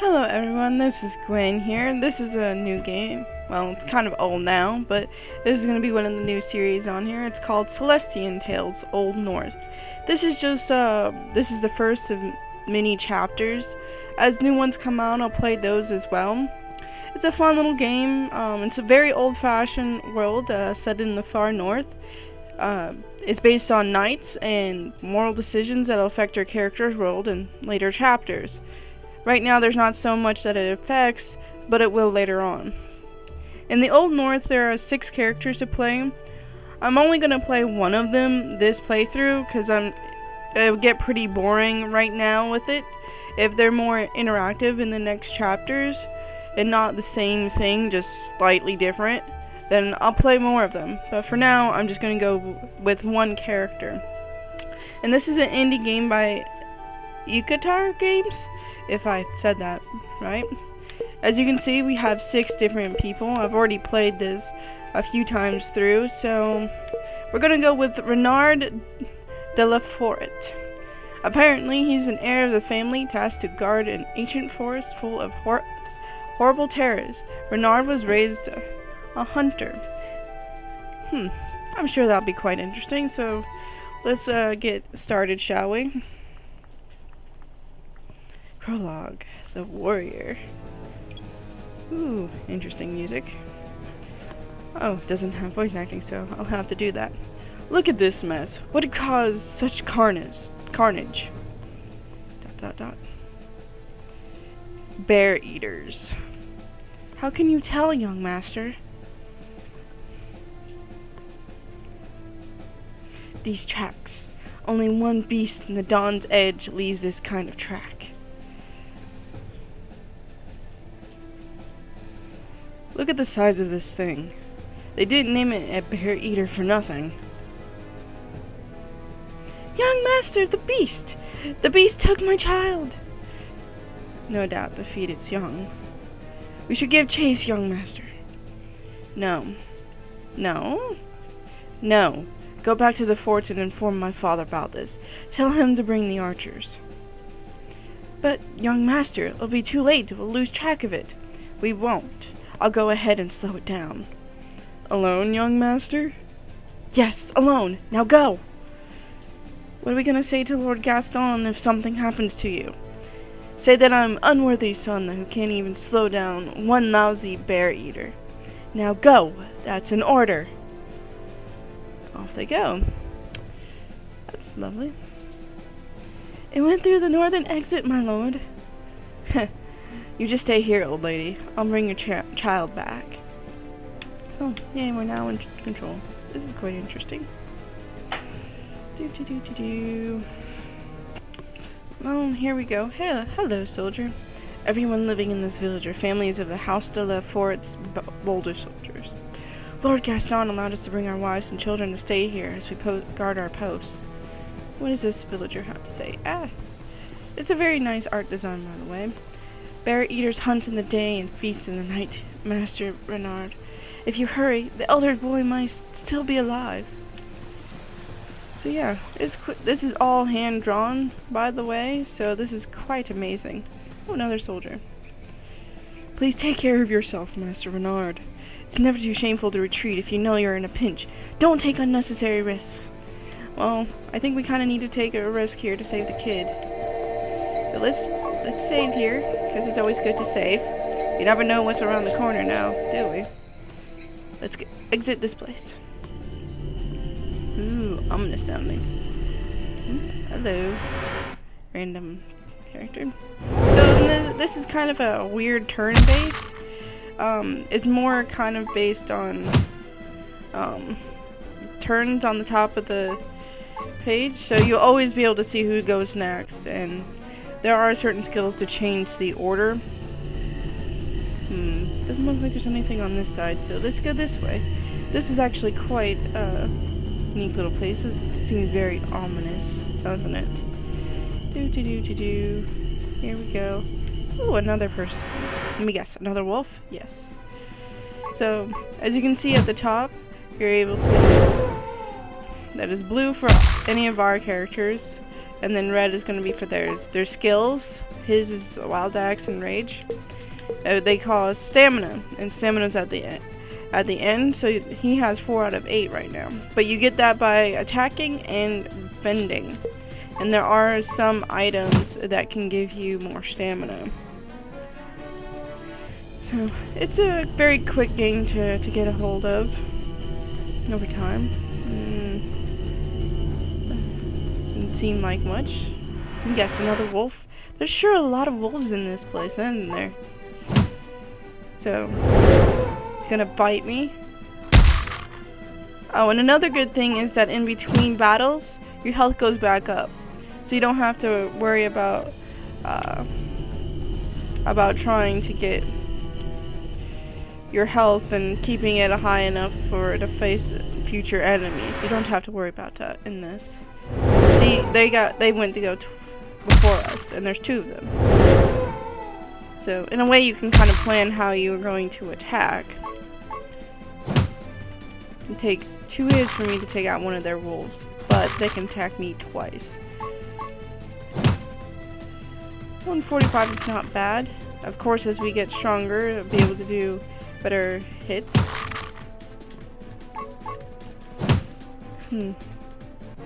Hello everyone, this is Gwen here. This is a new game. Well, it's kind of old now, but this is going to be one of the new series on here. It's called Celestian Tales Old North. This is the first of many chapters. As new ones come out, I'll play those as well. It's a fun little game. It's a very old-fashioned world set in the far north. It's based on knights and moral decisions that will affect your character's world in later chapters. Right now there's not so much that it affects, but it will later on. In the Old North there are 6 characters to play. I'm only going to play one of them this playthrough because it would get pretty boring right now with it. If they're more interactive in the next chapters and not the same thing, just slightly different, then I'll play more of them. But for now I'm just going to go with one character. And this is an indie game by Ekuator Games, if I said that right. As you can see, we have 6 different people. I've already played this a few times through, so we're gonna go with Renard de la Foret. Apparently, he's an heir of the family tasked to guard an ancient forest full of horrible terrors. Renard was raised a hunter. I'm sure that'll be quite interesting, so let's get started, shall we? Prologue, the warrior. Ooh, interesting music. Oh, doesn't have voice acting, so I'll have to do that. Look at this mess. What caused such carnage? ... Bear eaters. How can you tell, young master? These tracks. Only one beast in the Dawn's Edge leaves this kind of track. Look at the size of this thing. They didn't name it a bear eater for nothing. Young master, the beast! The beast took my child! No doubt to feed its young. We should give chase, young master. No. No? No. Go back to the fort and inform my father about this. Tell him to bring the archers. But, young master, it'll be too late. We'll lose track of it. We won't. I'll go ahead and slow it down. Alone, young master? Yes, alone. Now go! What are we gonna say to Lord Gaston if something happens to you? Say that I'm an unworthy son who can't even slow down one lousy bear eater. Now go! That's an order! Off they go. That's lovely. It went through the northern exit, my lord. You just stay here, old lady. I'll bring your child back. Oh, yeah, we're now in control. This is quite interesting. Well, here we go. Hello, soldier. Everyone living in this village are families of the House de la Foret's boulder soldiers. Lord Gaston allowed us to bring our wives and children to stay here as we guard our posts. What does this villager have to say? It's a very nice art design, by the way. Bear eaters hunt in the day and feast in the night, Master Renard. If you hurry, the elder boy might still be alive. So yeah, this is all hand-drawn, by the way, so this is quite amazing. Oh, another soldier. Please take care of yourself, Master Renard. It's never too shameful to retreat if you know you're in a pinch. Don't take unnecessary risks. Well, I think we kind of need to take a risk here to save the kid. So let's save here, because it's always good to save. You never know what's around the corner now, do we? Let's exit this place. Ooh, ominous sounding. Hello. Random character. So this is kind of a weird turn-based. It's more kind of based on turns on the top of the page, so you'll always be able to see who goes next, and there are certain skills to change the order. Doesn't look like there's anything on this side, so let's go this way. This is actually quite a neat little place. It seems very ominous, doesn't it? Here we go. Ooh, another person. Let me guess, another wolf? Yes. So, as you can see at the top, you're able to... That is blue for any of our characters. and then red is going to be for their skills. His is wild axe and rage. They call us stamina, and stamina's at the end. So he has 4 out of 8 right now. But you get that by attacking and bending, and there are some items that can give you more stamina. So it's a very quick game to get a hold of over time. Doesn't seem like much. Yes, another wolf. There's sure a lot of wolves in this place, isn't there? So it's gonna bite me. Oh, and another good thing is that in between battles, your health goes back up, so you don't have to worry about trying to get your health and keeping it high enough for to face future enemies. You don't have to worry about that in this. See, they went to go before us, and there's 2 of them. So in a way, you can kind of plan how you're going to attack. It takes 2 hits for me to take out one of their wolves, but they can attack me twice. 145 is not bad. Of course, as we get stronger, I'll be able to do better hits.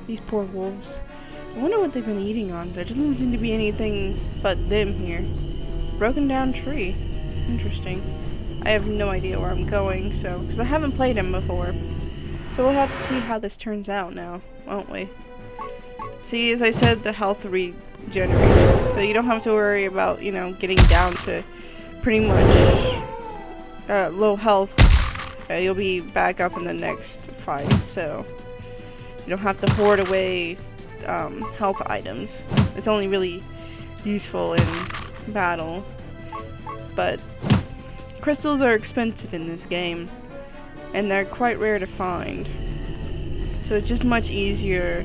These poor wolves. I wonder what they've been eating on. There doesn't seem to be anything but them here. Broken down tree. Interesting. I have no idea where I'm going, so because I haven't played him before. So we'll have to see how this turns out now, won't we? See, as I said, the health regenerates, so you don't have to worry about, you know, getting down to pretty much low health. You'll be back up in the next fight, so you don't have to hoard away health items. It's only really useful in battle, but crystals are expensive in this game, and they're quite rare to find, so it's just much easier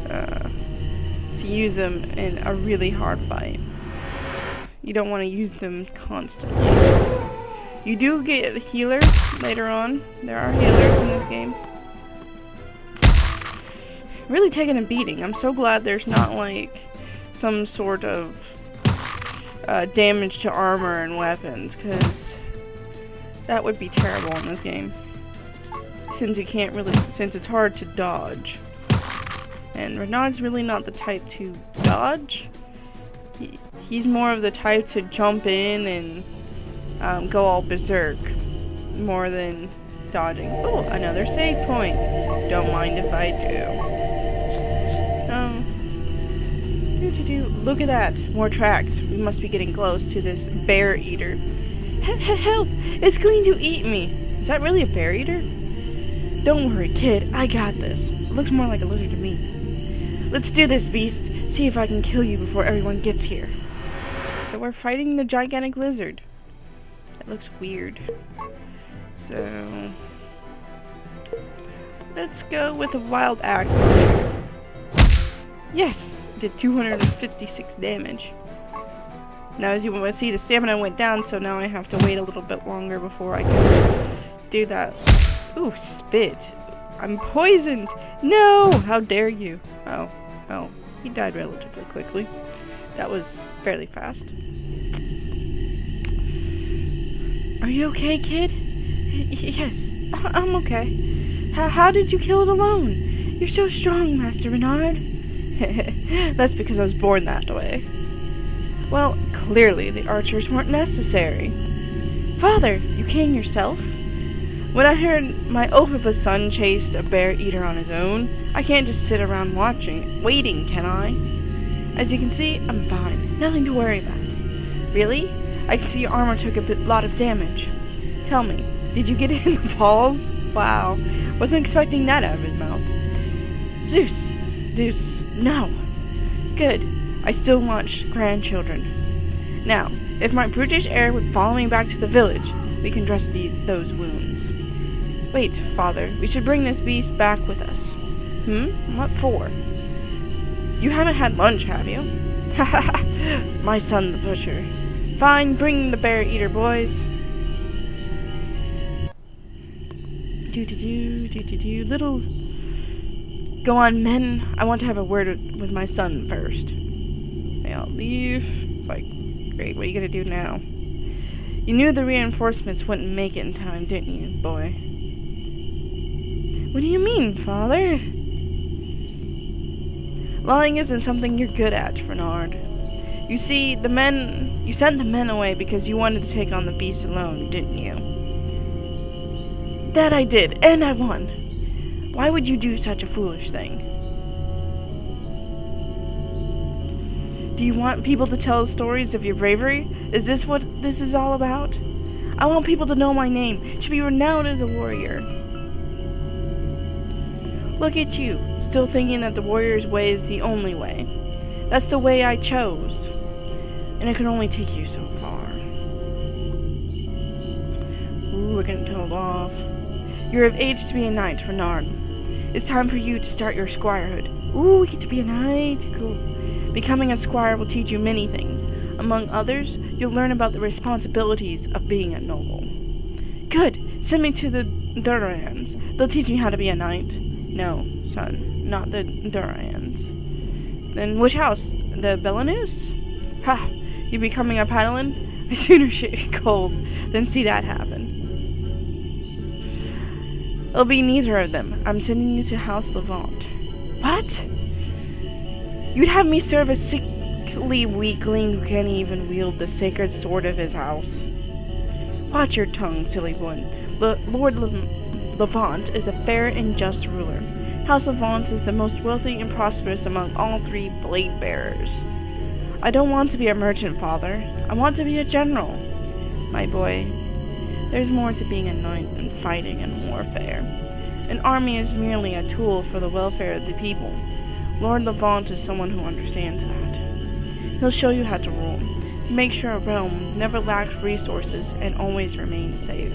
to use them in a really hard fight. You don't want to use them constantly. You do get a healer later on. There are healers in this game. Really taking a beating. I'm so glad there's not like some sort of damage to armor and weapons, because that would be terrible in this game. Since it's hard to dodge. And Renard's really not the type to dodge. He's more of the type to jump in and go all berserk, more than dodging. Oh, another save point. Don't mind if I do. Look at that. More tracks. We must be getting close to this bear eater. Help! It's going to eat me. Is that really a bear eater? Don't worry, kid. I got this. It looks more like a lizard to me. Let's do this, beast. See if I can kill you before everyone gets here. So we're fighting the gigantic lizard. That looks weird. So let's go with a wild axe on here. Yes! Did 256 damage. Now as you want to see, the stamina went down, so now I have to wait a little bit longer before I can do that. Ooh, spit. I'm poisoned! No! How dare you? Oh, well, he died relatively quickly. That was fairly fast. Are you okay, kid? Yes, I'm okay. How did you kill it alone? You're so strong, Master Renard. That's because I was born that way. Well, clearly the archers weren't necessary. Father, you came yourself? When I heard my ophibus son chased a bear eater on his own, I can't just sit around waiting, can I? As you can see, I'm fine. Nothing to worry about. Really? I can see your armor took a lot of damage. Tell me, did you get it in the balls? Wow, wasn't expecting that out of his mouth. Zeus, no. Good, I still want grandchildren. Now, if my brutish heir would follow me back to the village, we can dress those wounds. Wait, father, we should bring this beast back with us. What for? You haven't had lunch, have you? Haha, my son the butcher. Fine, bring the bear eater, boys. Go on, men. I want to have a word with my son first. They all leave. It's like, great, what are you gonna do now? You knew the reinforcements wouldn't make it in time, didn't you, boy? What do you mean, father? Lying isn't something you're good at, Renard. You see, you sent the men away because you wanted to take on the beast alone, didn't you? That I did, and I won. Why would you do such a foolish thing? Do you want people to tell stories of your bravery? Is this what this is all about? I want people to know my name, to be renowned as a warrior. Look at you, still thinking that the warrior's way is the only way. That's the way I chose. And it can only take you so far. Ooh, we're getting told off. You're of age to be a knight, Renard. It's time for you to start your squirehood. Ooh, we get to be a knight. Cool. Becoming a squire will teach you many things. Among others, you'll learn about the responsibilities of being a noble. Good. Send me to the Durans. They'll teach me how to be a knight. No, son, not the Durans. Then which house? The Belanus? Ha! You becoming a paladin? I sooner shit cold than see that happen. It'll be neither of them. I'm sending you to House Levant. What? You'd have me serve a sickly weakling who can't even wield the sacred sword of his house. Watch your tongue, silly one. Lord Levant is a fair and just ruler. House Levant is the most wealthy and prosperous among all 3 blade bearers. I don't want to be a merchant, father. I want to be a general. My boy, there's more to being a knight than fighting and warfare. An army is merely a tool for the welfare of the people. Lord Levant is someone who understands that. He'll show you how to rule, make sure a realm never lacks resources and always remains safe.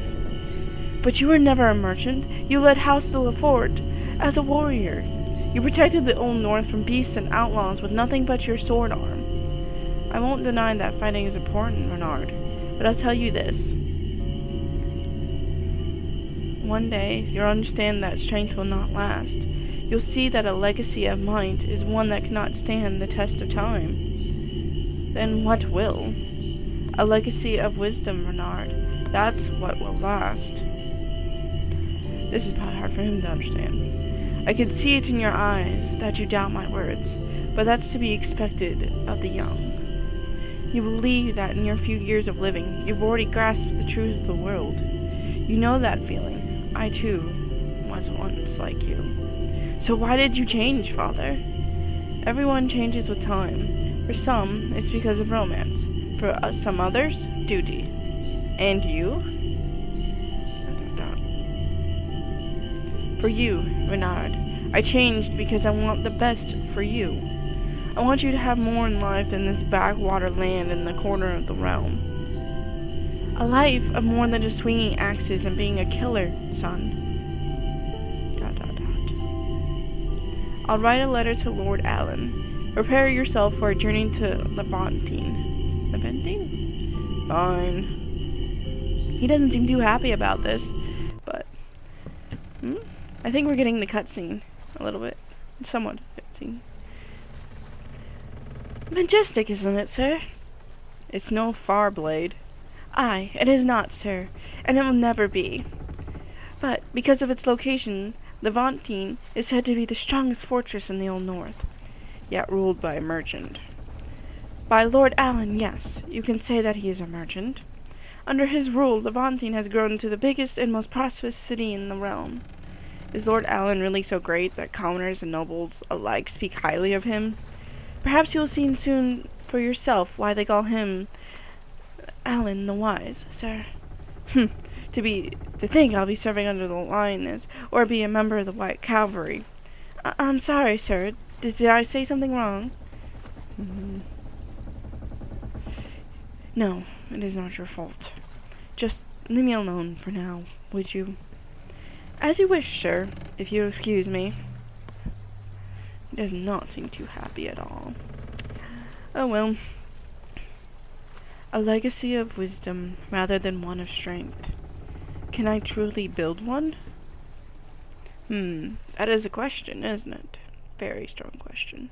But you were never a merchant. You led House de la Foret as a warrior. You protected the Old North from beasts and outlaws with nothing but your sword arm. I won't deny that fighting is important, Renard, but I'll tell you this. One day, you'll understand that strength will not last. You'll see that a legacy of might is one that cannot stand the test of time. Then what will? A legacy of wisdom, Renard. That's what will last. This is probably hard for him to understand. I can see it in your eyes that you doubt my words, but that's to be expected of the young. You believe that in your few years of living, you've already grasped the truth of the world. You know that feeling. I, too, was once like you. So why did you change, father? Everyone changes with time. For some, it's because of romance. For some others, duty. And you? For you, Renard, I changed because I want the best for you. I want you to have more in life than this backwater land in the corner of the realm. A life of more than just swinging axes and being a killer, son. ... I'll write a letter to Lord Allen. Prepare yourself for a journey to Levantine. Levantine? Fine. He doesn't seem too happy about this, but... I think we're getting the cutscene a little bit. Somewhat cutscene. Majestic, isn't it, sir? It's no far blade. Aye, it is not, sir, and it will never be. But, because of its location, Levantine is said to be the strongest fortress in the Old North, yet ruled by a merchant. By Lord Allen, yes, you can say that he is a merchant. Under his rule, Levantine has grown into the biggest and most prosperous city in the realm. Is Lord Allen really so great that commoners and nobles alike speak highly of him? Perhaps you'll see soon for yourself why they call him Allen the Wise, sir. To think I'll be serving under the lioness, or be a member of the White Cavalry. I'm sorry, sir. Did I say something wrong? No, it is not your fault. Just leave me alone for now, would you? As you wish, sir, if you'll excuse me. He does not seem too happy at all. Oh well. A legacy of wisdom rather than one of strength. Can I truly build one? That is a question, isn't it? very strong question.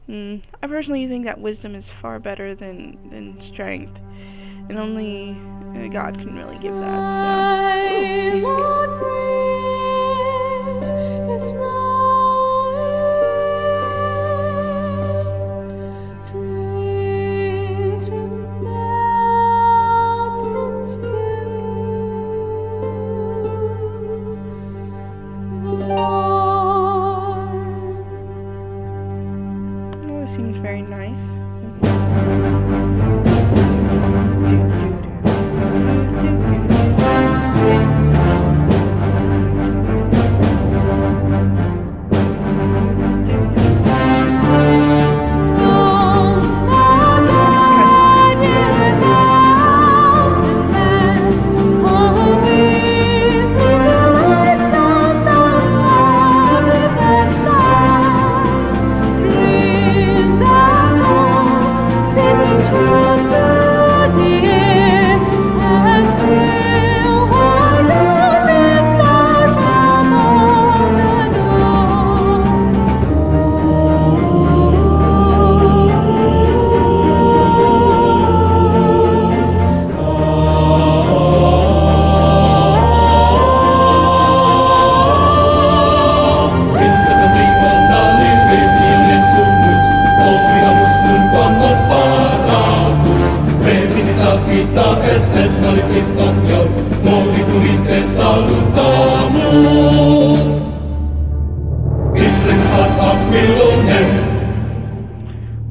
I personally think that wisdom is far better than strength, and only God can really give that. So, seems very nice.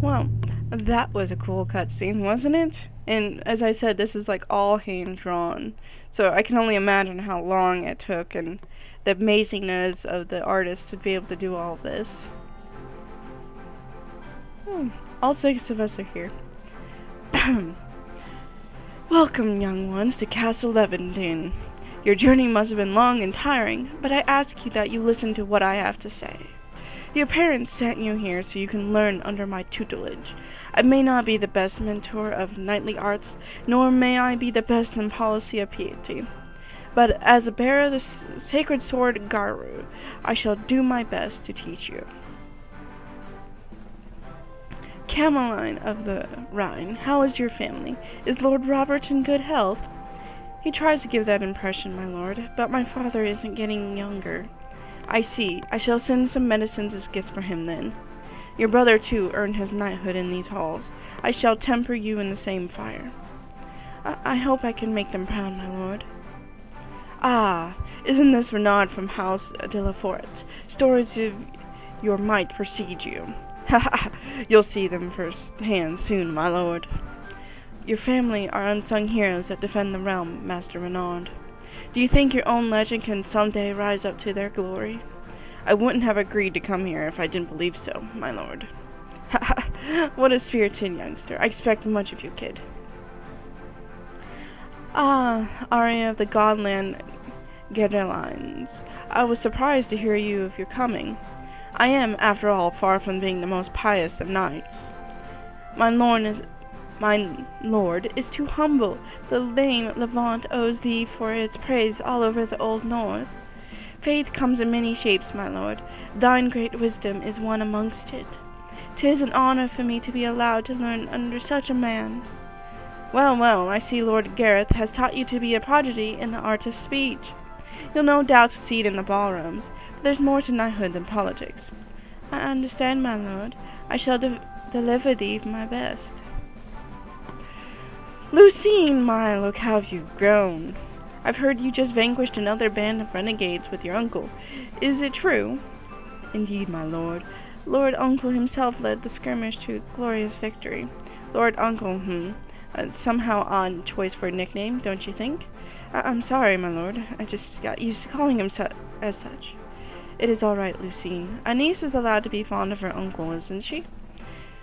Well, that was a cool cutscene, wasn't it? And as I said, this is like all hand drawn, so I can only imagine how long it took and the amazingness of the artist to be able to do all of this. All 6 of us are here. Welcome, young ones, to Castle Levendin. Your journey must have been long and tiring, but I ask you that you listen to what I have to say. Your parents sent you here so you can learn under my tutelage. I may not be the best mentor of knightly arts, nor may I be the best in policy of piety. But as a bearer of the sacred sword Garu, I shall do my best to teach you. Cameline of the Rhine, how is your family? Is Lord Robert in good health? He tries to give that impression, my lord, but my father isn't getting younger. I see. I shall send some medicines as gifts for him then. Your brother, too, earned his knighthood in these halls. I shall temper you in the same fire. I hope I can make them proud, my lord. Ah, isn't this Renard from House de la Foret? Stories of your might precede you. Ha ha! You'll see them firsthand soon, my lord. Your family are unsung heroes that defend the realm, Master Renard. Do you think your own legend can someday rise up to their glory? I wouldn't have agreed to come here if I didn't believe so, my lord. Ha ha! What a spirited youngster. I expect much of you, kid. Ah, Arya of the Godland Gerdelines. I was surprised to hear of your coming. I am, after all, far from being the most pious of knights. My lord is too humble. The lame Levant owes thee for its praise all over the Old North. Faith comes in many shapes, my lord. Thine great wisdom is one amongst it. 'Tis an honor for me to be allowed to learn under such a man. Well, well, I see Lord Gareth has taught you to be a prodigy in the art of speech. You'll no doubt succeed in the ballrooms, but there's more to knighthood than politics. I understand, my lord. I shall deliver thee my best. Lucine, my, look how you've grown. I've heard you just vanquished another band of renegades with your uncle. Is it true? Indeed, my lord. Lord Uncle himself led the skirmish to glorious victory. Lord Uncle, somehow odd choice for a nickname, don't you think? I'm sorry, my lord. I just got used to calling him as such. It is all right, Lucine. A niece is allowed to be fond of her uncle, isn't she?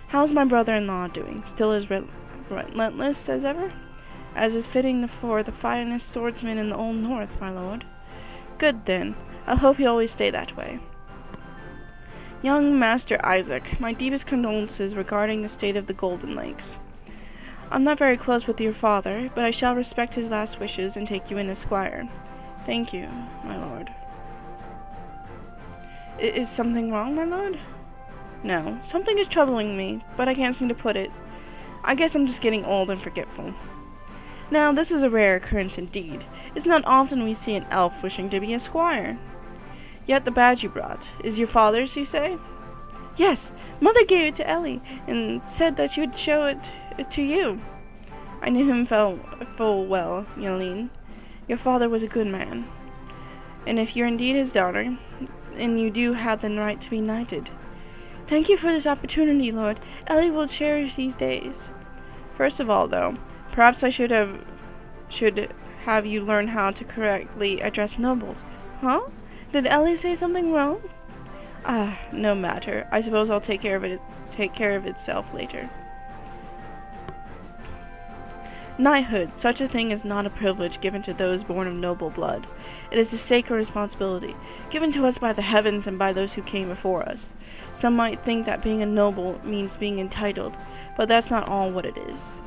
How's my brother-in-law doing? Still as relentless as ever? As is fitting for the finest swordsman in the Old North, my lord. Good, then. I hope he'll always stay that way. Young Master Isaac, my deepest condolences regarding the state of the Golden Lakes. I'm not very close with your father, but I shall respect his last wishes and take you in as squire. Thank you, my lord. Is something wrong, my lord? No, something is troubling me, but I can't seem to put it. I guess I'm just getting old and forgetful. Now, this is a rare occurrence indeed. It's not often we see an elf wishing to be a squire. Yet the badge you brought is your father's, you say? Yes, Mother gave it to Ellie, and said that she would show it to you. I knew him full well, Yelene. Your father was a good man. And if you're indeed his daughter, and you do have the right to be knighted. Thank you for this opportunity, Lord. Ellie will cherish these days. First of all, though, perhaps I should have you learn how to correctly address nobles. Huh? Did Ellie say something wrong? Ah, no matter. I suppose I'll take care of itself later. Knighthood, such a thing is not a privilege given to those born of noble blood. It is a sacred responsibility, given to us by the heavens and by those who came before us. Some might think that being a noble means being entitled, but that's not all what it is.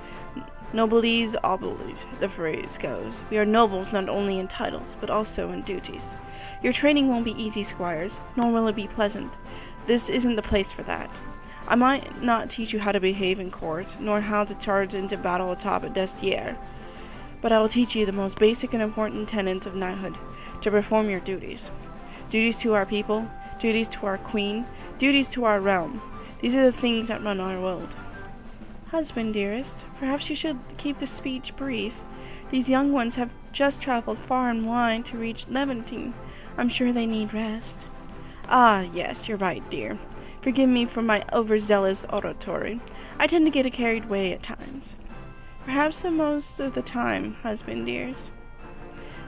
Nobiles obliges, the phrase goes. We are nobles not only in titles, but also in duties. Your training won't be easy, squires, nor will it be pleasant. This isn't the place for that. I might not teach you how to behave in court, nor how to charge into battle atop a destier, but I will teach you the most basic and important tenets of knighthood, to perform your duties. Duties to our people, duties to our queen, duties to our realm. These are the things that run our world. Husband, dearest, perhaps you should keep the speech brief. These young ones have just traveled far and wide to reach Levantine. I'm sure they need rest. Ah, yes, you're right, dear. Forgive me for my overzealous oratory. I tend to get carried away at times. Perhaps the most of the time, husband dears.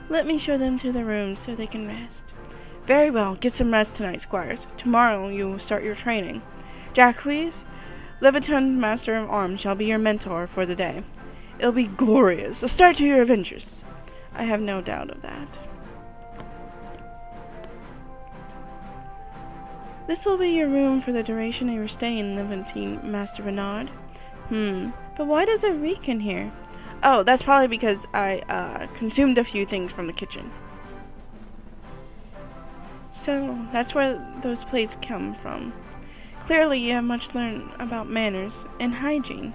Let me show them to their rooms so they can rest. Very well, get some rest tonight, squires. Tomorrow you will start your training. Jacques, Leviton Master of Arms shall be your mentor for the day. It'll be glorious. A start to your adventures. I have no doubt of that. This will be your room for the duration of your stay in Levantine, Master Renard. But why does it reek in here? Oh, that's probably because I consumed a few things from the kitchen. So, that's where those plates come from. Clearly you have much learned about manners and hygiene.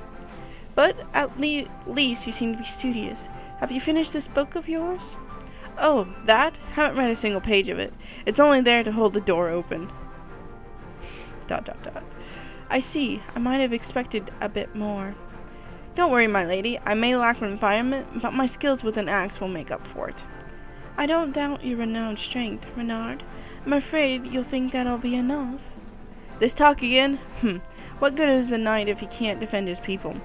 But at least you seem to be studious. Have you finished this book of yours? Oh, that? Haven't read a single page of it. It's only there to hold the door open. ... I see. I might have expected a bit more. Don't worry, my lady. I may lack refinement, but my skills with an axe will make up for it. I don't doubt your renowned strength, Renard. I'm afraid you'll think that'll be enough. This talk again? What good is a knight if he can't defend his people?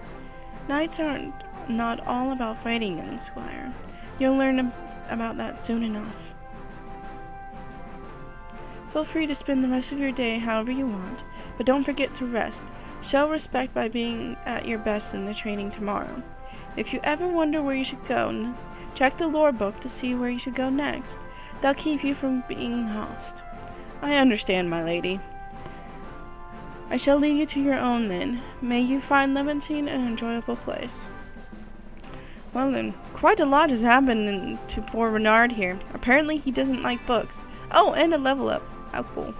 Knights aren't not all about fighting, young squire. You'll learn about that soon enough. Feel free to spend the rest of your day however you want, but don't forget to rest. Show respect by being at your best in the training tomorrow. If you ever wonder where you should go, check the lore book to see where you should go next. They'll keep you from being lost. I understand, my lady. I shall leave you to your own then. May you find Levantine an enjoyable place. Well then, quite a lot has happened to poor Renard here. Apparently he doesn't like books. Oh, and a level up. How cool.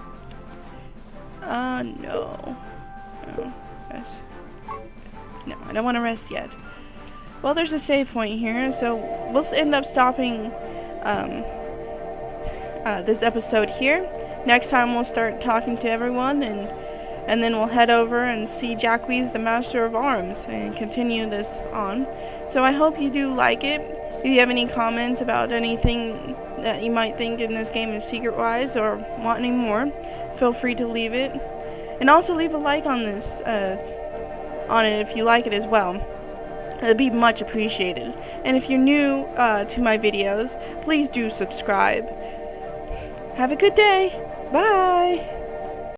No. Oh, yes. No, I don't want to rest yet. Well, there's a save point here, so we'll end up stopping this episode here. Next time we'll start talking to everyone, and then we'll head over and see Jacques, the Master of Arms, and continue this on. So I hope you do like it. If you have any comments about anything that you might think in this game is secret-wise or want any more, feel free to leave it. And also leave a like on this, on it if you like it as well. It'd be much appreciated. And if you're new to my videos, please do subscribe. Have a good day. Bye.